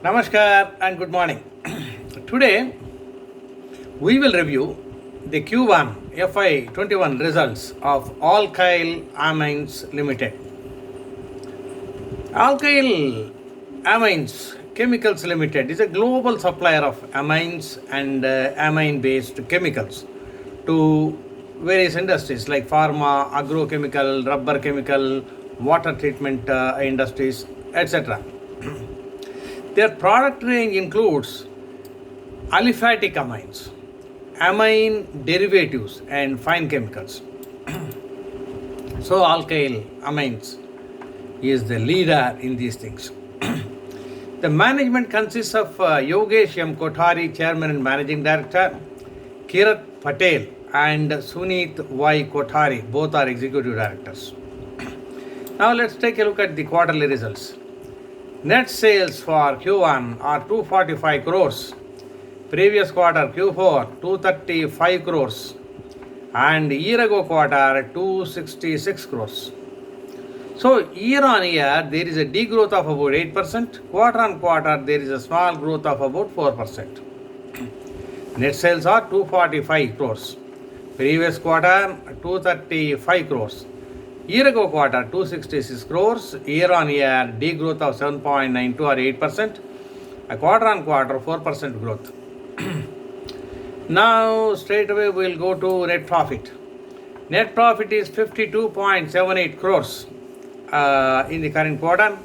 Namaskar and good morning. Today we will review the Q1 FY21 results of Alkyl Amines Limited. Alkyl Amines Chemicals Limited is a global supplier of amines and amine based chemicals to various industries like pharma, agrochemical, rubber chemical, water treatment industries, etc. Their product range includes aliphatic amines, amine derivatives, and fine chemicals. So, alkyl amines is the leader in these things. The management consists of Yogesh M. Kothari, Chairman and Managing Director, Kirat Patel, and Suneet Y. Kothari, both are Executive Directors. Now, let's take a look at the quarterly results. Net sales for Q1 are 245 crores. Previous quarter Q4 235 crores. And year ago quarter 266 crores. So year on year there is a degrowth of about 8%. Quarter on quarter there is a small growth of about 4%. Net sales are 245 crores. Previous quarter 235 crores. Year ago quarter 266 crores, year on year degrowth of 7.92 or 8%, a quarter on quarter 4% growth. Now straight away we will go to net profit. Net profit is 52.78 crores in the current quarter.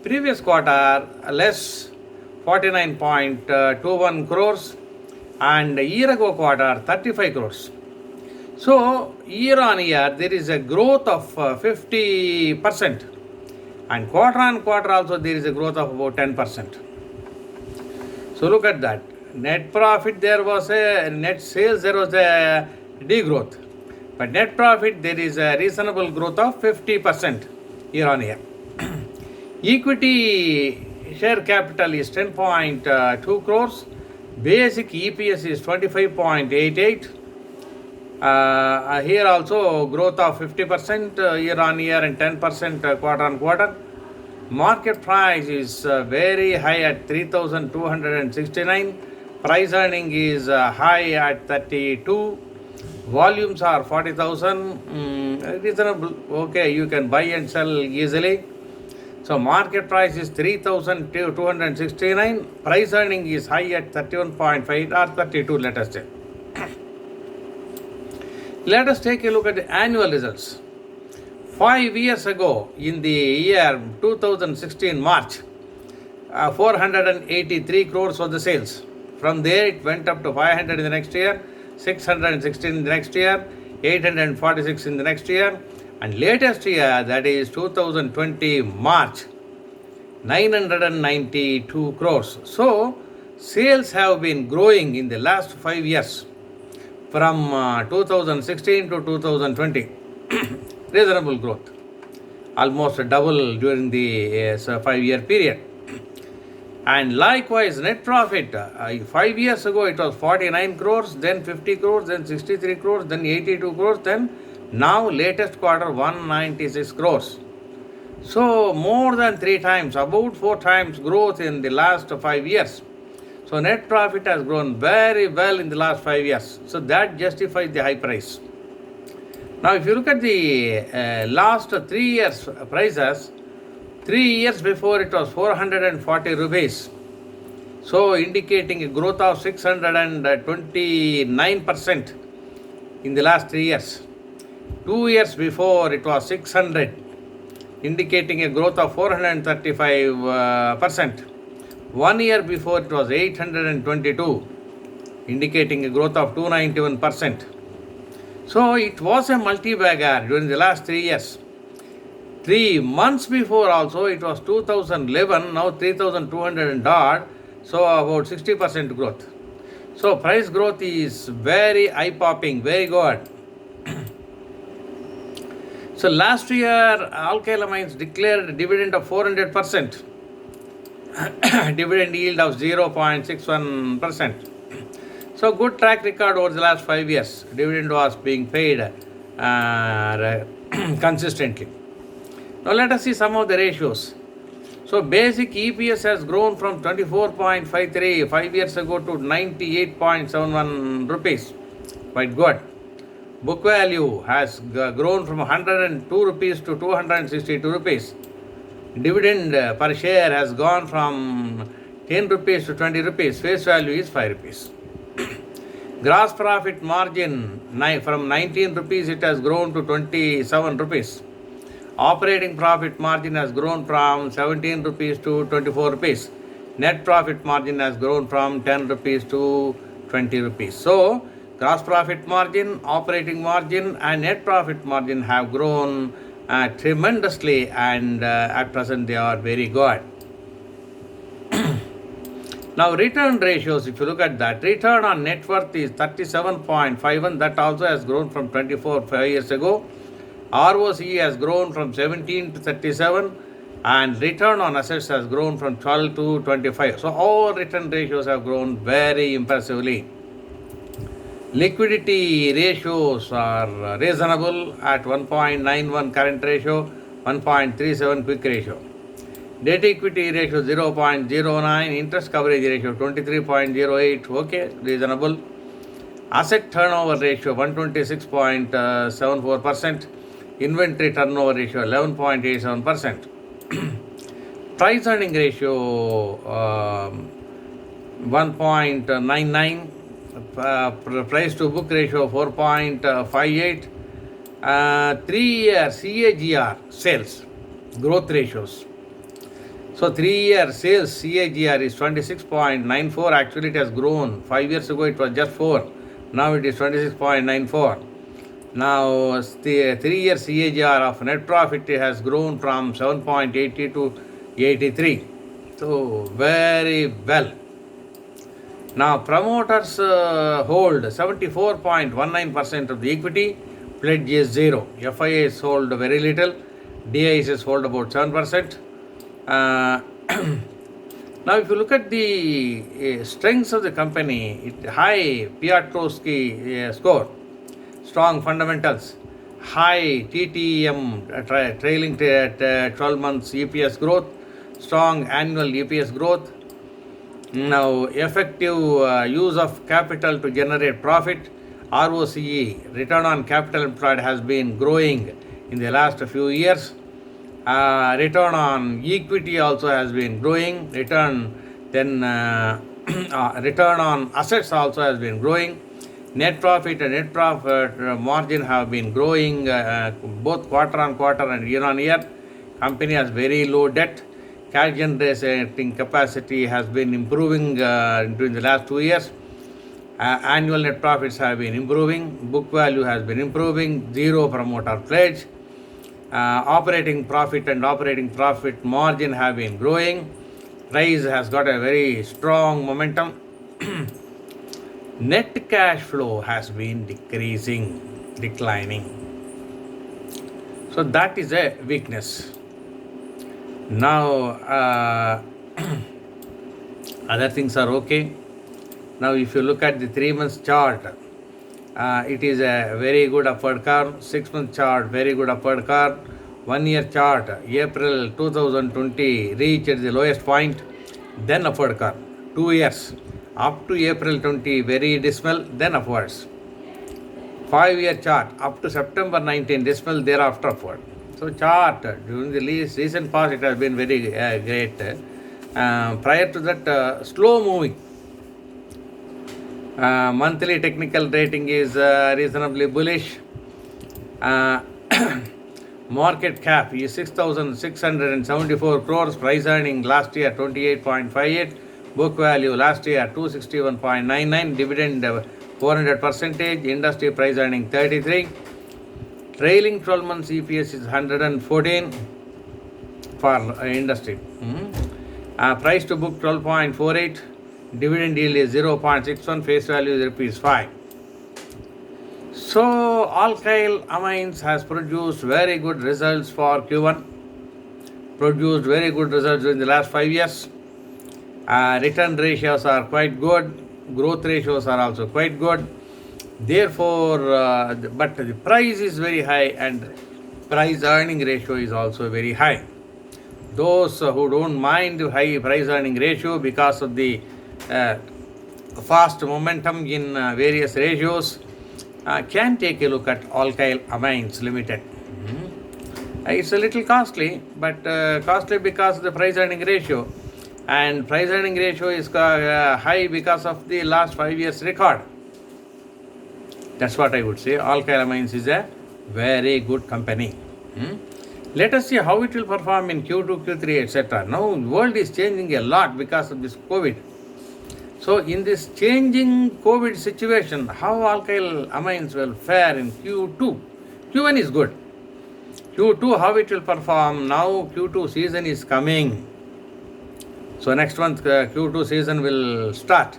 Previous quarter less 49.21 crores and year ago quarter 35 crores. So, year on year there is a growth of 50% and quarter on quarter also there is a growth of about 10%. So, look at that. Net profit there was a, net sales there was a degrowth. But net profit there is a reasonable growth of 50% year on year. Equity share capital is 10.2 crores. Basic EPS is 25.88. Here also growth of 50% year on year and 10% quarter on quarter. Market price is very high at 3,269. Price earning is high at 32. Volumes are 40,000. Reasonable. Okay, you can buy and sell easily. So market price is 3,269. Price earning is high at 31.5 or 32, let us say. Let us take a look at the annual results. 5 years ago, in the year 2016 March, 483 crores was the sales. From there it went up to 500 in the next year, 616 in the next year, 846 in the next year, and latest year, that is 2020 March, 992 crores. So, sales have been growing in the last 5 years. From 2016 to 2020, reasonable growth, almost double during the 5-year period. And likewise, net profit, 5 years ago it was 49 crores, then 50 crores, then 63 crores, then 82 crores, then now latest quarter 196 crores. So more than 3 times, about 4 times growth in the last 5 years. So net profit has grown very well in the last 5 years. So that justifies the high price. Now if you look at the last 3 years prices, 3 years before it was 440 rupees. So indicating a growth of 629% in the last 3 years. 2 years before it was 600, indicating a growth of 435%. 1 year before it was 822, indicating a growth of 291%. So it was a multi-bagger during the last 3 years. 3 months before also it was 2011, now 3,200 and odd, so about 60% growth. So price growth is very eye-popping, very good. So last year Alkyl Amines declared a dividend of 400%. Dividend yield of 0.61%. So good track record over the last 5 years. Dividend was being paid consistently. Now let us see some of the ratios. So basic EPS has grown from 24.53 5 years ago to 98.71 rupees. Quite good. Book value has grown from 102 rupees to 262 rupees. Dividend per share has gone from 10 rupees to 20 rupees. Face value is 5 rupees. Gross profit margin from 19 rupees it has grown to 27 rupees. Operating profit margin has grown from 17 rupees to 24 rupees. Net profit margin has grown from 10 rupees to 20 rupees. So, gross profit margin, operating margin and net profit margin have grown tremendously, and at present they are very good. Now, return ratios, if you look at that, return on net worth is 37.51. That also has grown from 24 5 years ago. ROCE has grown from 17 to 37, and return on assets has grown from 12 to 25. So all return ratios have grown very impressively. Liquidity ratios are reasonable at 1.91 current ratio, 1.37 quick ratio. Debt equity ratio 0.09, interest coverage ratio 23.08, okay, reasonable. Asset turnover ratio 126.74%. Inventory turnover ratio 11.87%. Price earning ratio 1.99. Price to book ratio 4.58. 3-year CAGR sales growth ratios. So 3-year sales CAGR is 26.94. Actually it has grown. 5 years ago it was just 4. Now it is 26.94. Now, the 3-year CAGR of net profit has grown from 7.80 to 83. So, very well. Now, promoters hold 74.19% of the equity, pledge is 0. FIAs hold very little, DISs hold about 7%. Now, if you look at the strengths of the company, high Piotrowski score, strong fundamentals, high TTM trailing 12 months EPS growth, strong annual EPS growth. Now, effective use of capital to generate profit, ROCE, return on capital employed, has been growing in the last few years. Return on equity also has been growing. Return on assets also has been growing. Net profit and net profit margin have been growing both quarter on quarter and year on year. Company has very low debt. Cash generating capacity has been improving during the last 2 years. Annual net profits have been improving. Book value has been improving. Zero promoter pledge. Operating profit and operating profit margin have been growing. Price has got a very strong momentum. Net cash flow has been declining. So that is a weakness. Now, other things are okay. Now, if you look at the 3 months chart, it is a very good upward curve. 6 month chart, very good upward curve. 1 year chart, April 2020 reached the lowest point, then upward curve. 2 years, up to April 20, very dismal, then upwards. 5 year chart, up to September 19, dismal, thereafter upward. So chart, during the recent past, it has been very great. Prior to that, slow moving. Monthly technical rating is reasonably bullish. Market cap is 6,674 crores. Price earning last year 28.58. Book value last year 261.99. Dividend 400%. Industry price earning 33. Trailing 12 months EPS is 114 for industry. Price to book 12.48. Dividend yield is 0.61. Face value is rupees 5. So, Alkyl Amines has produced very good results for Q1. Produced very good results in the last 5 years. Return ratios are quite good. Growth ratios are also quite good. Therefore, but the price is very high and price earning ratio is also very high. those who don't mind high price earning ratio because of the uh, fast momentum in various ratios can take a look at Alkyl Amines Limited. It's a little costly, but costly because of the price earning ratio, and price earning ratio is high because of the last 5 years record. That's what I would say. Alkyl Amines is a very good company. Let us see how it will perform in Q2, Q3, etc. Now, the world is changing a lot because of this COVID. So, in this changing COVID situation, how Alkyl Amines will fare in Q2? Q1 is good. Q2, how it will perform? Now, Q2 season is coming. So, next month, Q2 season will start.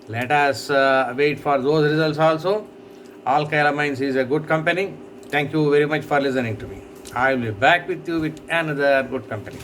Let us wait for those results also. Alkyl Amines is a good company. Thank you very much for listening to me. I will be back with you with another good company.